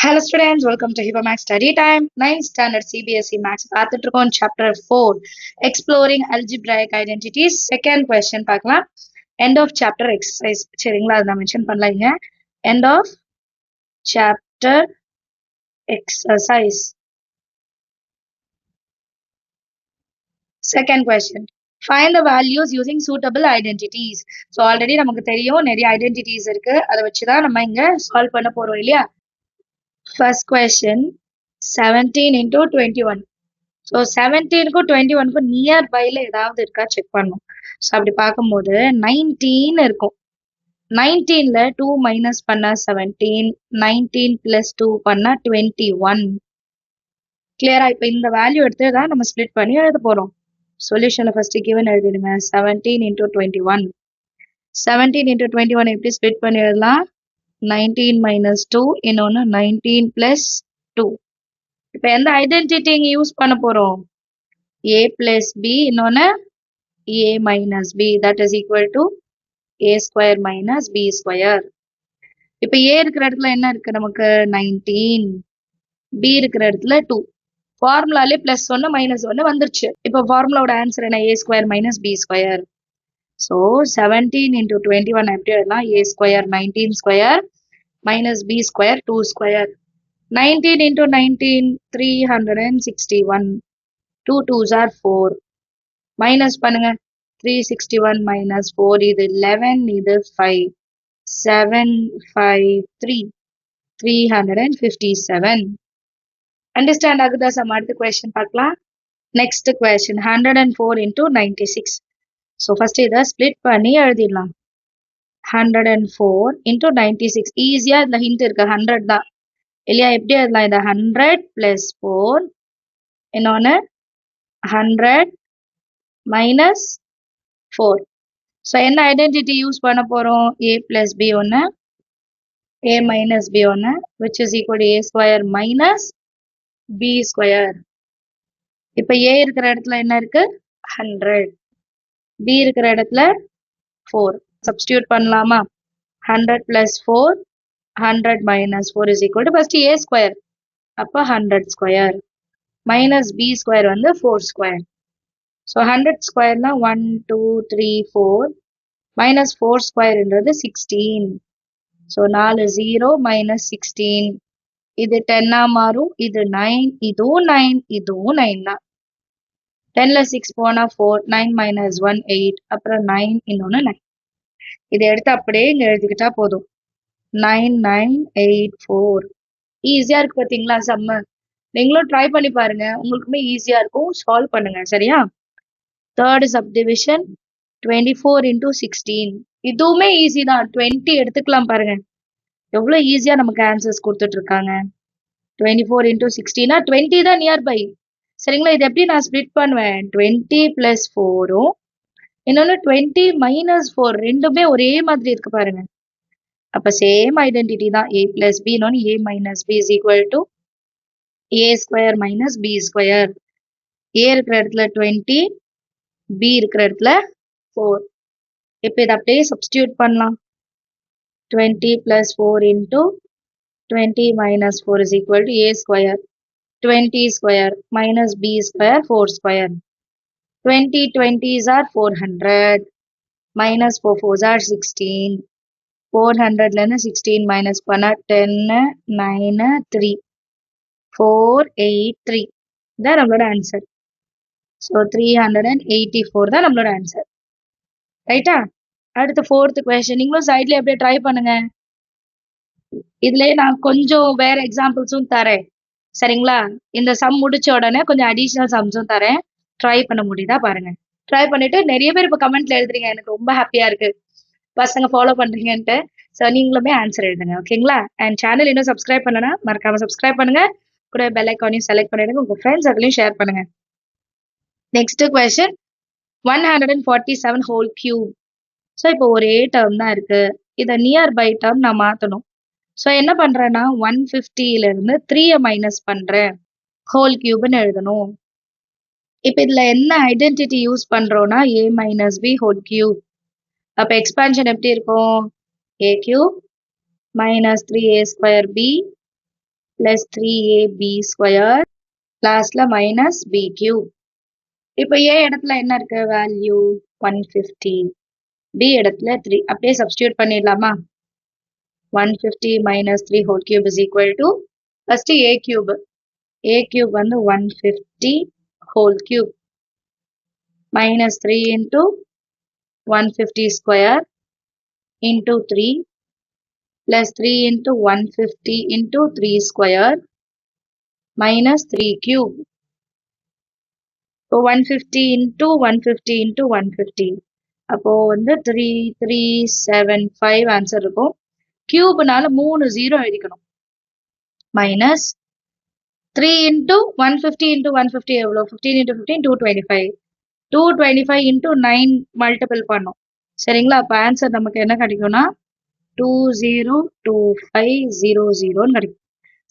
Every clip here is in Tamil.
Hello students, welcome to HibaMax Study Time. 9th Standard CBSE Max பார்த்துட்டு இருக்கோம் Chapter 4 Exploring Algebraic Identities. Second question பார்க்கலாம். End of chapter exercise. சரிங்களா, அதை நான் மென்ஷன் பண்ணலாங்க. End of chapter exercise. Second question. Find the values using suitable identities. So already நமக்கு தெரியும் நிறைய identities இருக்கு. அதை வச்சுதான் நம்ம இங்க solve பண்ண போறோம் இல்லையா? First question, 17 into 21. So 17 க்கும் 21 க்கும் நியர்பைல ஏதாவது இருக்கா செக் பண்ணும். ஸோ அப்படி பார்க்கும்போது 19 இருக்கும். 19ல 2 மைனஸ் பண்ணா 17, 19 பிளஸ் 2 பண்ணா 21. கிளியரா? இப்போ இந்த வேல்யூ எடுத்து தான் நம்ம ஸ்ப்ளிட் பண்ணி எழுத போறோம். சொல்யூஷன்ல ஃபர்ஸ்ட் கிவன் எழுதிடுங்க. 17 into 21. 17 into 21 எப்படி ஸ்ப்ளிட் பண்ணி எழுதலாம்? 19 minus 2, இன்னொன்னு 19 plus 2. இப்போ எந்த ஐடென்டிட்டி இங்க யூஸ் பண்ண போறோம்? a plus b, இன்னொன்னு a minus b, that is equal to a square minus b square. இப்போ a இருக்கிற இடத்துல என்ன இருக்கு நமக்கு? 19. b இருக்கிற இடத்துல 2. ஃபார்முலாலே பிளஸ் 1 மைனஸ் 1 வந்துருச்சு. இப்போ ஃபார்முலாவோட ஆன்சர் என்ன? a square minus b square. So 17 into 21 எப்படி எழுதலாம்? a square 19 square minus b square 2 square. 19 into 19, 361. 2 2s are 4. Minus பண்ணுங்க. 361 minus 4, இது 11, இது 5. 7, 5, 3. 357. Understand ஆகுதா? சம் அடுத்த question பார்க்கலாம். Next question, 104 into 96. So first இதை split பண்ணி எழுதிடலாம். 104 into 96. ஈஸியா இந்த hint இருக்கு, 100 தான் இல்லையா? எப்படி எழுதலாம் இதை? 100 plus 4, இன்னொன்னு 100 minus 4. So என்ன ஐடென்டிட்டி யூஸ் பண்ண போறோம்? a plus b ஒன்னு, a minus b ஒன்னு, which is equal to a square minus b square. இப்ப a இருக்கிற இடத்துல என்ன இருக்கு? 100. b இருக்கிற இடத்துல 4. Substitute பண்ணலாமா? 100 plus 4, 100 minus 4 is equal to first a square. அப்ப 100 square minus b square வந்து 4 square. So 100 square na 1, 2, 3, 4 minus 4 square என்றது 16. So 4 0 minus 16. இது 10 மாறும், இது 9, இதுவும் 9, இதுவும் 9 தான். 10ல 6 போனா 4, 9 minus 1 8, அப்புறம் 9, இன்னொன்னு 9. இதை எடுத்து அப்படியே இங்க எழுதிக்கிட்டா போதும். 9984. ஈஸியா இருக்கு பாத்தீங்களா சம்மு? நீங்களும் ட்ரை பண்ணி பாருங்க, உங்களுக்குமே ஈஸியா இருக்கும். சால்வ் பண்ணுங்க, சரியா? Third subdivision, 24 into 16. இதுவுமே ஈஸி தான். 20 எடுத்துக்கலாம் பாருங்க. எவ்வளவு ஈஸியா நமக்கு ஆன்சர்ஸ் கொடுத்துட்டு இருக்காங்க. 24 into 16 20 தான் நியர்பை. சரிங்களா? இது எப்படி நான் ஸ்ப்ளிட் பண்ணுவேன்? 20 plus 4, இன்னொன்னு 20 minus 4, ரெண்டுமே ஒரே மாதிரி இருக்கு பாருங்க. அப்ப சேம் ஐடென்டிட்டி தான். a plus b, இன்னொன்னு a minus b is equal to a square minus b square. a இருக்கிற இடத்துல 20, b இருக்கிற இடத்துல 4. இப்போ இதை அப்படியே சப்ஸ்டியூட் பண்ணலாம். 20 plus 4 into 20 minus 4 is equal to a square. 20 square minus b square 4 square. 20 20s are 400. Minus 4 4s are 16. 400 ல இருந்து 16 minus பண்ணா 10, 9, 3. 4, 8, 3. இதான் நம்மளோட ஆன்சர். ஸோ 384 தான் நம்மளோட ஆன்சர். ரைட்டா? அடுத்த 4th கொஸ்டின் நீங்களும் சைட்ல எப்படியே ட்ரை பண்ணுங்க. இதுலயே நான் கொஞ்சம் வேற எக்ஸாம்பிள்ஸும் தரேன், சரிங்களா? இந்த சம் முடிச்ச உடனே கொஞ்சம் அடிஷனல் சம்ஸும் தரேன். ட்ரை பண்ண முடியுதா பாருங்க. ட்ரை பண்ணிட்டு நிறைய பேர் இப்போ கமெண்ட்ல எழுதுறீங்க, எனக்கு ரொம்ப ஹாப்பியா இருக்கு பசங்க ஃபாலோ பண்றீங்கன்ட்டு. ஸோ நீங்களுமே ஆன்சர் எழுதுங்க, ஓகேங்களா? அண்ட் சேனல் இன்னும் சப்ஸ்கிரைப் பண்ணனா மறக்காம சப்ஸ்கிரைப் பண்ணுங்க. கூட பெல் ஐக்கானையும் செலக்ட் பண்ணிடுங்க. உங்க ஃப்ரெண்ட்ஸ் அதுலயும் ஷேர் பண்ணுங்க. Next question, 147 whole cube. So இப்போ ஒரே டேர்ம் தான் இருக்கு. இதை நியர்பை டேர்ம் நான் மாற்றணும். ஸோ என்ன பண்றேன்னா 150ல இருந்து 3 மைனஸ் பண்றேன். ஹோல் கியூப்னு எழுதணும். இப்போ இதுல என்ன ஐடென்டிட்டி யூஸ் பண்றோம்னா a minus b whole cube. அப்போ எக்ஸ்பான்ஷன் எப்படி இருக்கும்? a cube minus 3a square b plus 3ab square லாஸ்ட்ல மைனஸ் b cube. இப்போ a இடத்துல என்ன இருக்கு வேல்யூ 150, b இடத்துல 3. அப்படியே சப்ஸ்டியூட் பண்ணிடலாமா? 150 minus 3 whole cube is equal to first a cube. a cube வந்து 150 whole cube minus 3 into 150 square into 3 plus 3 into 150 into 3 square minus 3 cube. So 150 into 150 into 150. அப்போ வந்து 3375 ஆன்சர் இருக்கும். கியூப்னால 3 0 எழுதிக்கணும். மைனஸ் 3 into 150 into 150 எவ்வளோ? 15 into 15 225. 225 into 9 மல்டிபிள் பண்ணும். சரிங்களா? அப்போ ஆன்சர் நமக்கு என்ன கிடைக்கும்னா 202500 கிடைக்கும்.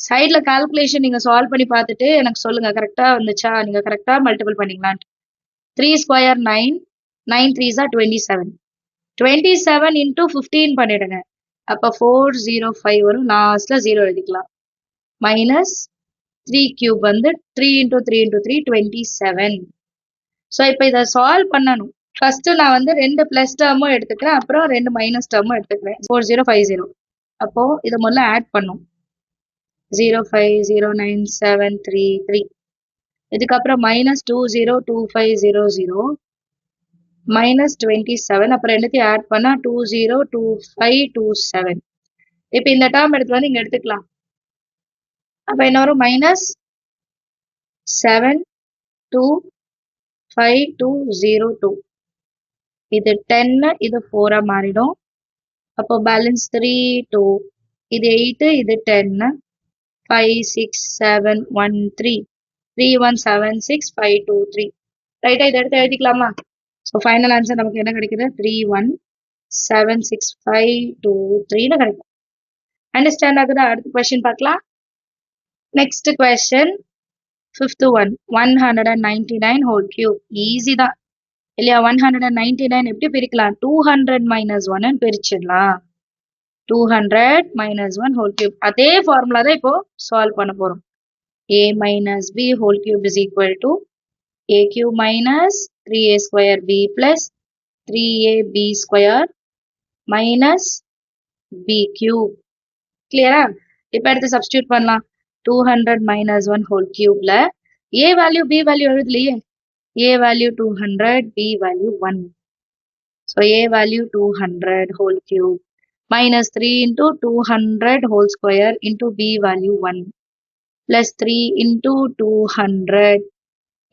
சைடில் கால்குலேஷன் நீங்கள் சால்வ் பண்ணி பார்த்துட்டு எனக்கு சொல்லுங்கள் கரெக்டாக வந்துச்சா, நீங்கள் கரெக்டாக multiple பண்ணிங்களான்ட்டு. 3 square 9, 9 3s are 27. 27 into 15 பண்ணிடுங்க. அப்போ 405 வரும், லாஸ்ட்டில் 0 எழுதிக்கலாம். மைனஸ் 3 கியூப் வந்து 3 into 3 into 3 27. ஸோ இப்போ இதை சால்வ் பண்ணணும். ஃபர்ஸ்ட் நான் வந்து 2 பிளஸ் டேர்மும் எடுத்துக்கிறேன், அப்புறம் 2 மைனஸ் டேர்மும் எடுத்துக்கிறேன். 4050. அப்போ இதை முதல்ல ஆட் பண்ணும். 0509733. இதுக்கப்புறம் மைனஸ் 202500 மைனஸ் 27. அப்புறம் ரெண்டுத்தையும் ஆட் பண்ணா 202527. இப்போ இந்த டேர்ம் எடுத்து வந்து இங்க எடுத்துக்கலாம். அப்ப என்ன வரும்? மைனஸ் 725202. இது 10, இது 4 மாறிடும். அப்போ பேலன்ஸ் 3 2. இது 8, இது 10. 5 6 7 1 3. 3176523. ரைட்டா? இதை எடுத்து எழுதிக்கலாமா? ஸோ ஃபைனல் ஆன்சர் நமக்கு என்ன கிடைக்குது? 3176523 கிடைக்கும். அண்டர்ஸ்டாண்ட் ஆகுதா? அடுத்த கொஸ்டின் பார்க்கலாம். Next question 5th one 199 whole cube. Easy தான் இல்லையா? 199 எப்படி பிரிக்கலாம்? 200 minus 1 பிரிச்சிடலாம். 200 minus 1 whole cube. அதே ஃபார்முலா தான் இப்போ சால்வ் பண்ண போறோம். a minus b whole cube is equal to a cube minus 3a square b plus 3ab square minus b cube. கிளியரா? இப்போ எடுத்து சப்ஸ்டியூட் பண்ணலாம். 200 minus 1 whole cubeல a வேல்யூ b வேல்யூ எழுதலையே. a value 200, b value 1. So a value 200 whole cube minus 3 into 200 whole square into b value 1 plus 3 into 200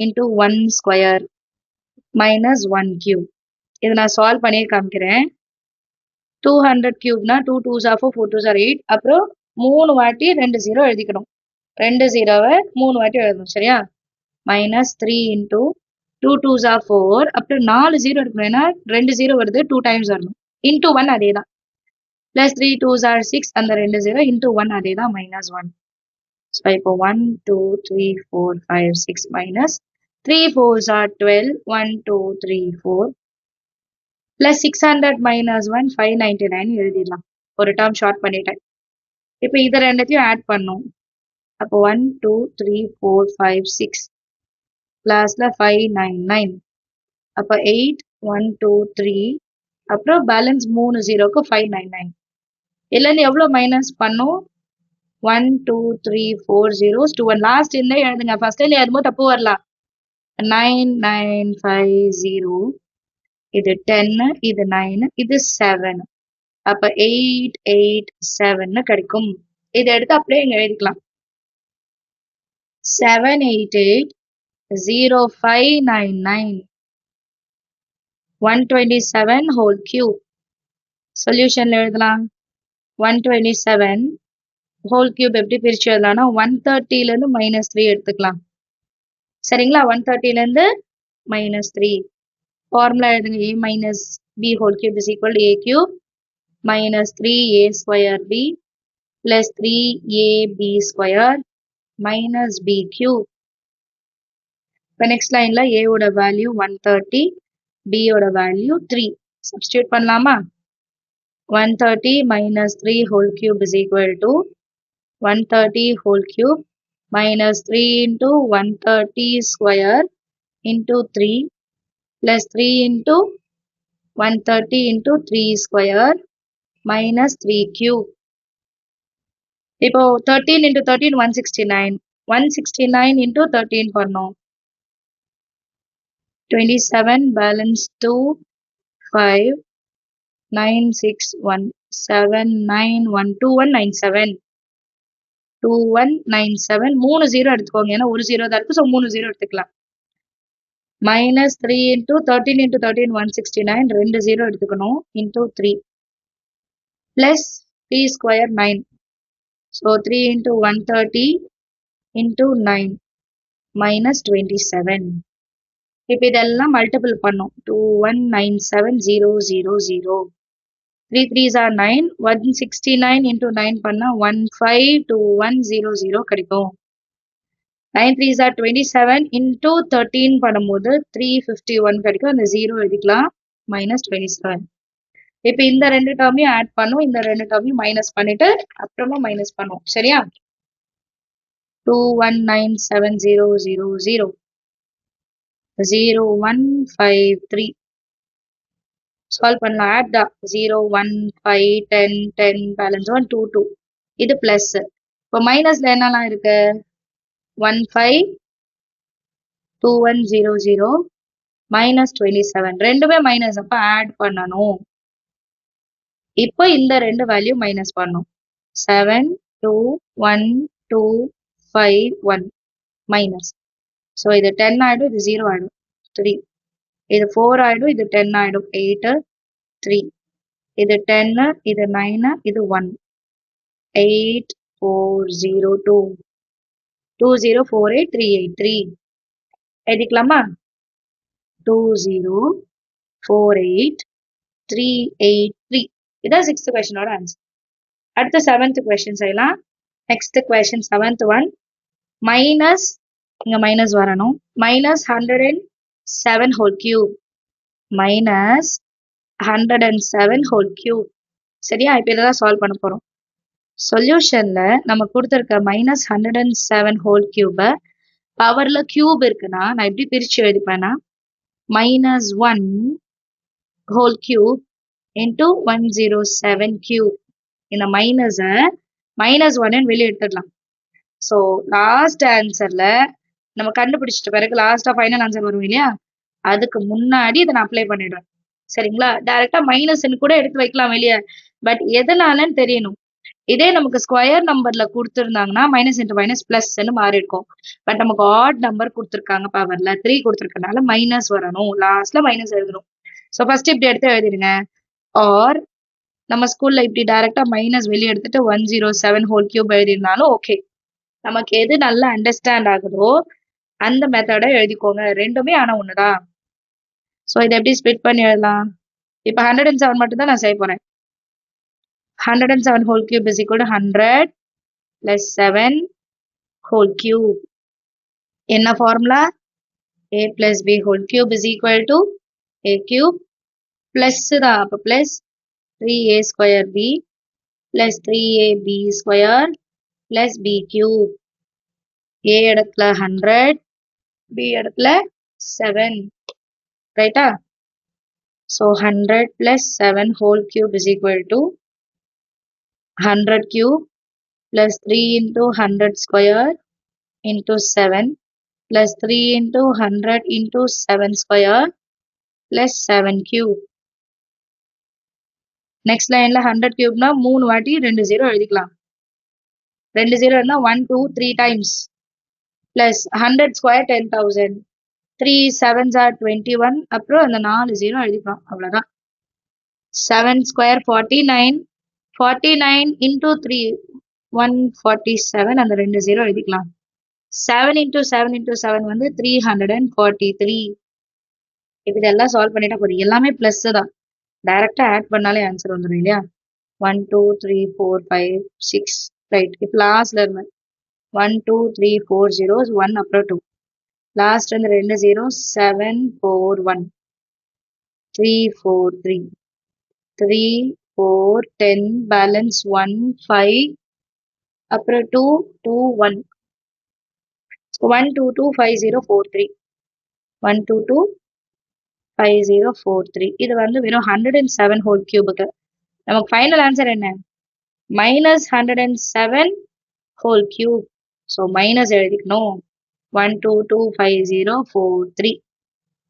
into 1 square minus 1 cube. இதை நான் சால்வ் பண்ணி காமிக்கிறேன். 200 cube-னா 2 2s are 4, 4 2s are 8. அப்புறம் 3 வாட்டி 2 0 எழுதிக்கணும். 2 0-வை 3 வாட்டி எழுதணும். சரியா? Minus 3 into 2 2s are 4. அப்புறம் 4 0 இருக்கணும். ஏன்னா 2 0 வருது, 2 times வரணும். into 1 அதே தான். Plus 3 2s are 6. அந்த 2 0 into 1 அதே தான், மைனஸ் 1. ஸோ இப்போ 1 2 3 4 5 6 minus 3 4s are 12. 1 2 3 4 plus 600 minus 1 599 எழுதிடலாம். ஒரு டேர்ம் ஷார்ட் பண்ணிட்டேன். இப்போ இதை ரெண்டுத்தையும் ஆட் பண்ணும். அப்போ 1 2 3 4 5 6 லாஸ்ட்ல 599. அப்போ 8 1 2 3 அப்புறம் பேலன்ஸ் 3 0க்கு 599. இதுலேருந்து எவ்வளோ மைனஸ் பண்ணும்? 1 2 3 4 0s to 1. லாஸ்ட் இருந்தே எழுதுங்க. ஃபர்ஸ்ட் டைம் எழுதும்போது தப்பு வரலாம். 9950. இது 10, இது 9, இது 7. அப்ப 887 கிடைக்கும். இதை எடுத்து அப்படியே இங்க எழுதிக்கலாம். 7880599 127 whole cube. சொல்யூஷன்ல எழுதலாம். 127 whole cube எப்படி பிரிச்சு எழுதலாம்னா 130ல இருந்து மைனஸ் 3 எடுத்துக்கலாம். சரிங்களா? 130ல இருந்து மைனஸ் 3. ஃபார்முலா எழுதுங்க. a minus b whole cube is equal to a cube minus 3a square b plus 3ab square minus b cube. இப்போ நெக்ஸ்ட் லைன்ல a ஓட வேல்யூ 130, b ஓட வேல்யூ 3. சப்ஸ்டியூட் பண்ணலாமா? 130 minus 3 whole cube is equal to 130 whole cube minus 3 into 130 square into 3 plus 3 into 130 into 3 square minus 3 cube. இப்போ 13 into 13 169. 169 into 13 பண்ணோம். 27 balance 2 5 9 6 1 7 9 1 2197 2197 3 0 எடுத்துக்கோங்க ஏன்னா ஒரு 0 தான் இருக்கு ஸோ 3 0 எடுத்துக்கலாம். minus 3 into 13 into 13 169 2 0 எடுத்துக்கணும் into 3 plus 3 square 9. So 3 into 130 into 9 minus 27. இப்போ இதெல்லாம் மல்டிபிள் பண்ணோம் 2197000. 3 3s are 9. 169 into 9 பண்ணா 152100 கிடைக்கும். 9 3s are 27 into 13 பண்ணும்போது 351 கிடைக்கும். அந்த 0 எழுதிக்கலாம் minus 27. இப்போ இந்த ரெண்டு டேர்மையும் ஆட் பண்ணும் இந்த ரெண்டு டேர்மையும் மைனஸ் பண்ணிட்டு அப்புறமா மைனஸ் பண்ணுவோம் சரியா 2197000 0153 சால்வ் பண்ணலாம் ஆட் தான் 0 1 5 10 10 பேலன்ஸ் 1 2 2 இது பிளஸ் இப்போ மைனஸ்ல என்னெல்லாம் இருக்கு 152100 மைனஸ் 27 ரெண்டுமே மைனஸ் அப்ப ஆட் பண்ணணும் இப்போ இந்த ரெண்டு வேல்யூ மைனஸ் பண்ணும் 7 2 1 2 5 1 மைனஸ் ஸோ இது 10 ஆயிடும் இது 0 ஆயிடும் 3 இது 4 ஆயிடும் இது 10 ஆயிடும் 8 3 இது 10 இது 9 இது 1 8402 2048383 எழுதிக்கலாமா 2048383 இதான் 6th கொஸ்டினோட ஆன்சர் அடுத்த 7th கொஸ்டின் செய்யலாம் next question 7th one minus இங்க மைனஸ் வரணும் minus 107 whole cube minus 107 whole cube சரியா இப்போ இதான் சால்வ் பண்ண போறோம் சொல்யூஷன்ல நம்ம கொடுத்துருக்க மைனஸ் 107 ஹோல் கியூபை பவர்ல கியூப் இருக்குன்னா நான் எப்படி பிரிச்சு எழுதிப்பேன்னா minus 1 whole cube into 107 cube இந்த மைனஸை minus 1 வெளியே எடுத்துடலாம் ஸோ லாஸ்ட் ஆன்சர்ல நம்ம கண்டுபிடிச்சிட்ட பிறகு லாஸ்டா ஃபைனல் ஆன்சர் வரும் இல்லையா அதுக்கு முன்னாடி இதை நான் அப்ளை பண்ணிடுவேன் சரிங்களா டைரக்டா மைனஸ்ன்னு கூட எடுத்து வைக்கலாம் வெளியே பட் எதனாலன்னு தெரியணும் இதே நமக்கு ஸ்கொயர் நம்பர்ல கொடுத்துருந்தாங்கன்னா மைனஸ் இன்ட்டு மைனஸ் பிளஸ்ன்னு மாறி இருக்கும் பட் நமக்கு ஆட் நம்பர் கொடுத்துருக்காங்க பவர்ல 3 கொடுத்துருக்கனால மைனஸ் வரணும் லாஸ்ட்ல மைனஸ் எழுதணும் ஸோ ஃபர்ஸ்ட் இப்படி எடுத்து எழுதிடுங்க ஆர் நம்ம ஸ்கூல்ல இப்படி டைரக்டா மைனஸ் வெளியே எடுத்துட்டு 107 ஹோல் கியூப் எழுதிருந்தாலும் ஓகே நமக்கு எது நல்லா அண்டர்ஸ்டாண்ட் ஆகுதோ அந்த மெத்தடை எழுதிக்கோங்க ரெண்டுமே ஆனா ஒண்ணுதான் ஸோ இதை எப்படி ஸ்பிளிட் பண்ணி எழுதலாம் இப்போ 107 மட்டும் தான் நான் செய்ய போறேன் 107 whole cube is equal to 100 plus 7 whole cube. என்ன formula? A plus B whole cube is equal to A cube plus தான் அப்ப plus 3A square B plus 3AB square plus B cube. A இடத்துல 100 B இடத்துல 7 ரைட்டா so 100 plus 7 whole cube is equal to 100 cube plus 3 into 100 square into 7 plus 3 into 100 into 7 square plus 7 cube. Next line 100 cube na 3 வாட்டி 2 0 எழுதிக்கலாம் 2 0 இருந்தா 1 2 3 times plus 100 square 10,000 3 7s are 21 அப்புறம் அந்த 4 0 எழுதிக்கலாம் அவ்வளவுதான் 7 square 49 49 into 3 147 அந்த 2 0 எழுதிக்கலாம் 7 into 7 into 7 வந்து 343 இப்போ இதெல்லாம் சால்வ் பண்ணிட்டா போதும் எல்லாமே பிளஸ் தான் டைரக்டா ஆட் பண்ணாலே ஆன்சர் வந்துடும் இல்லையா 1 2 3 4 5 6 ரைட் இப்போ லாஸ்ட்ல இருந்து 1 2 3 4 zeros 1 அப்புறம் 2 லாஸ்ட் வந்து 2 0 7 4 1 3 4 3 3 4 10 பேலன்ஸ் 1 5 அப்புறம் 2 2 1 1225043 1225043 இது வந்து வெறும் 107 ஹோல் கியூபுக்கு நமக்கு ஃபைனல் ஆன்சர் என்ன -107 ஹோல் கியூப் ஸோ மைனஸ் எழுதிக்கணும் 1225043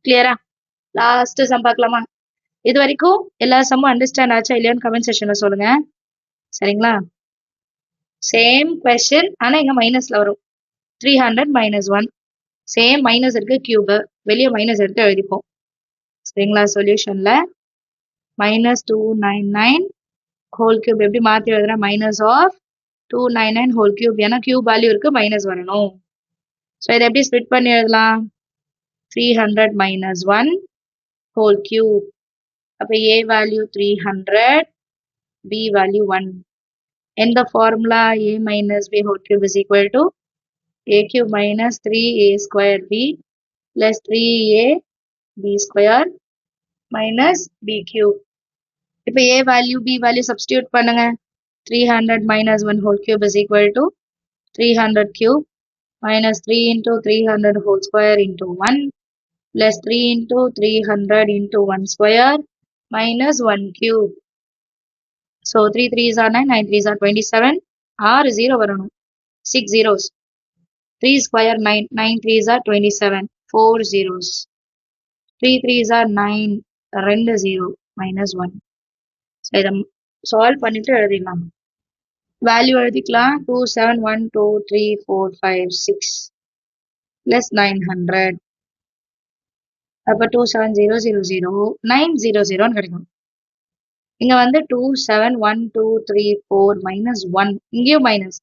கிளியரா லாஸ்ட் சம் பார்க்கலாமா இது வரைக்கும் எல்லா சம்மும் அண்டர்ஸ்டாண்ட் ஆச்சா இல்லையான்னு கமெண்ட் செக்ஷன்ல சொல்லுங்க சரிங்களா சேம் கொஸ்டின் ஆனா இங்க மைனஸ்ல வரும் 300 minus 1 சேம் மைனஸ் இருக்கு கியூப் வெளியே மைனஸ் எடுத்து எழுதிப்போம் சரிங்களா சொல்யூஷன்ல -299 ஹோல் கியூப் எப்படி மாத்தி எழுதுறேன் மைனஸ் ஆஃப் 299 ஹோல் கியூப் ஏன்னா கியூப் வேல்யூ இருக்கு மைனஸ் வரணும் ஸோ இதை எப்படி ஸ்ப்ளிட் பண்ணி எழுதலாம் 300 minus 1 ஹோல் கியூப் அப்ப ஏ வேல்யூ 300 பி வேல்யூ 1 எந்த formula a minus b whole cube is equal to a cube minus 3a square b plus 3a b square minus b cube இப்போ a value b value substitute பண்ணுங்க 300 minus 1 whole cube is equal to 300 cube minus 3 into 300 whole square into 1 plus 3 into 300 into 1 square minus 1 cube. So 3 3s are 9, 9 3s are 27, R 0 வரணும் 6 zeros. 3 square 9, 9 3s are 27, 4 zeros. 3 3s are 9, 2 0 minus 1. So இதை சால்வ் பண்ணிட்டு எழுதிடலாம் வேல்யூ எழுதிக்கலாம் 27123456 plus 900 அப்ப 27000 900 கிடைக்கும் இங்க வந்து 271234 minus 1 இங்கேயும் மைனஸ்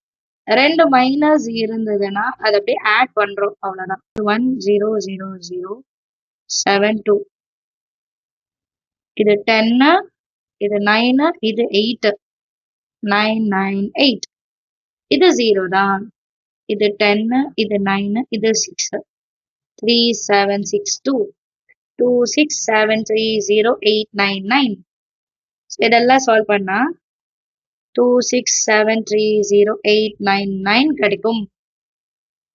ரெண்டு மைனஸ் இருந்ததுன்னா அதை அப்படியே ஆட் பண்றோம் அவ்வளவுதான் 10007 இது 10 இது 9 இது 8 998 இது 0 தான் இது 10 இது 9 இது 6 3762 267308999 இதெல்லாம் சால்வ் பண்ணா 267308999 கிடைக்கும்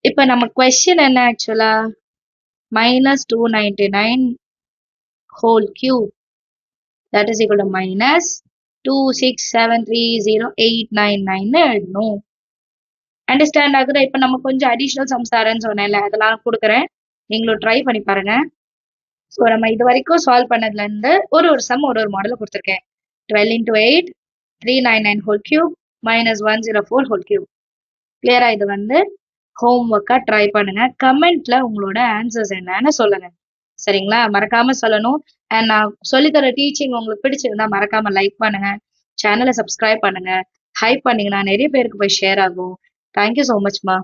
இப்ப நம்ம கொஸ்டின் என்ன ஆக்சுவலா -299 whole cube that is equal to minus 267308999 எழுதணும் அண்டர்ஸ்டாண்ட் ஆகுதா இப்ப நம்ம கொஞ்சம் அடிஷனல் சம்ஸ் தரேன்னு சொன்னேன்ல அதெல்லாம் கொடுக்குறேன் நீங்களும் ட்ரை பண்ணி பாருங்க ஸோ நம்ம இது வரைக்கும் சால்வ் பண்ணதுல இருந்து ஒரு சம் ஒரு மாடல கொடுத்துருக்கேன் 12 into 8 399 whole cube minus 104 whole cube கிளியரா இது வந்து ஹோம் ஒர்க்கா ட்ரை பண்ணுங்க கமெண்ட்ல உங்களோட ஆன்சர்ஸ் என்னன்னு சொல்லுங்க சரிங்களா மறக்காம சொல்லணும் அண்ட் நான் சொல்லித்தர டீச்சிங் உங்களுக்கு பிடிச்சிருந்தா மறக்காம லைக் பண்ணுங்க சேனலை சப்ஸ்கிரைப் பண்ணுங்க ஹைப் பண்ணீங்கன்னா நிறைய பேருக்கு போய் ஷேர் ஆகும் தேங்க்யூ ஸோ மச்மா